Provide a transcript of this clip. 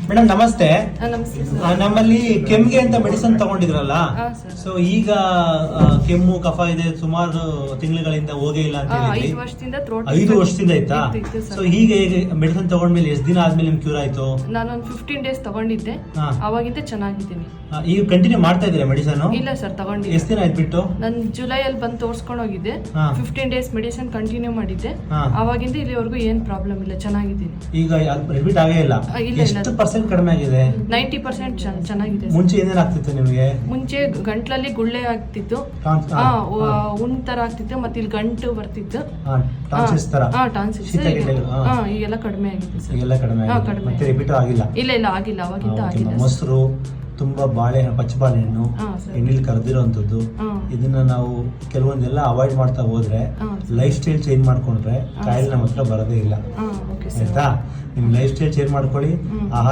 Madam ನಮಸ್ತೆ. ನಮಸ್ತೆ ನಮ್ಮಲ್ಲಿ ಕೆಮ್ಮಿಗೆ ಅಂತ ಮೆಡಿಸಿನ್ ತಗೊಂಡಿದ್ರಲ್ಲ, ಸೊ ಈಗ ಕೆಮ್ಮು ಕಫ ಇದೆ, ಸುಮಾರು ತಿಂಗಳುಗಳಿಂದ ಹೋಗೇ ಇಲ್ಲ ಅಂತ ಹೇಳಿದ್ರಿ. 5 ವರ್ಷದಿಂದ ಇತ್ತಾ? ಸೊ ಹೀಗೆ ಮೆಡಿಸಿನ್ ತಗೊಂಡ್ಮೇಲೆ ಎಷ್ಟು ದಿನ ಆದ್ಮೇಲೆ ನಿಮ್ಗೆ ಕ್ಯೂರ್ ಆಯ್ತು? ನಾನೊಂದು 15 ಡೇಸ್ ತಗೊಂಡಿದ್ದೆ, ಅವಾಗಿಂದ ಚೆನ್ನಾಗಿದ್ದೀನಿ. ಈಗ ಕಂಟಿನ್ಯೂ ಮಾಡ್ತಾ ಇದ್ದೀರಾ ಮೆಡಿಸಿನ್? ಇಲ್ಲ ಸರ್, ತಗೊಂಡಿದ್ದೆ. ಎಷ್ಟು ದಿನ ಆಯ್ತು ಬಿಟ್ಟು? ನಾನು ಜುಲೈಯಲ್ಲಿ ಬಂದು ತೋರ್ಸ್ಕೊಂಡು ಹೋಗಿದ್ದೆ. 15 ಡೇಸ್ ಮೆಡಿಸಿನ್ ಕಂಟಿನ್ಯೂ ಮಾಡಿದ್ದೆ, ಅವಾಗಿಂದ ಇಲ್ಲಿವರೆಗೂ ಏನ್ ಪ್ರಾಬ್ಲಮ್ ಇಲ್ಲ, ಚೆನ್ನಾಗಿದ್ದೀನಿ. ಈಗ ರಿಪೀಟ್ ಆಗೇ ಇಲ್ಲ? ಎಷ್ಟು ಪರ್ಸೆಂಟ್ ಕಡಿಮೆ ಆಗಿದೆ? 90% ಚೆನ್ನಾಗಿದೆ. ಮುಂಚೆ ಏನೇನ್ ಆಗ್ತಿತ್ತು ನಿಮಗೆ? ಮುಂಚೆ ಗಂಟ್ಲಲ್ಲಿ ಗುಳ್ಳೆ ಆಗ್ತಿತ್ತು, ಉಣ್ ತರ ಆಗ್ತಿತ್ತು, ಮತ್ತೆ ಇಲ್ಲಿ ಗಂಟು ಬರ್ತಿತ್ತು, ಟಾನ್ಸಿಲ್ಸ್. ಈಗೆಲ್ಲ ಕಡಿಮೆ ಆಗಿದೆ ಸರ್. ಈಗೆಲ್ಲ ಕಡಿಮೆ ಆಗಿದೆ, ಮತ್ತೆ ರಿಪೀಟ್ ಆಗಿಲ್ಲ? ಇಲ್ಲ ಆಗಿಲ್ಲ, ಅವಾಗಿಂದ ಆಗಿಲ್ಲ. ಮೊಸರು, ತುಂಬಾ ಪಚ್ಚ ಬಾಳೆಹಣ್ಣು, ಎಣ್ಣೆಲಿ ಕರೆದಿರೋಂಥದ್ದು, ಇದನ್ನ ನಾವು ಕೆಲವೊಂದೆಲ್ಲ ಅವಾಯ್ಡ್ ಮಾಡ್ತಾ ಹೋದ್ರೆ, ಲೈಫ್ ಸ್ಟೈಲ್ ಚೇಂಜ್ ಮಾಡ್ಕೊಂಡ್ರೆ ಕಾಯಿಲೆ ನಮ್ಮ ಹತ್ರ ಬರೋದೇ ಇಲ್ಲ. ಆಯ್ತಾ? ನಿಮ್ ಲೈಫ್ ಸ್ಟೈಲ್ ಚೇಂಜ್ ಮಾಡ್ಕೊಳ್ಳಿ, ಆಹಾರ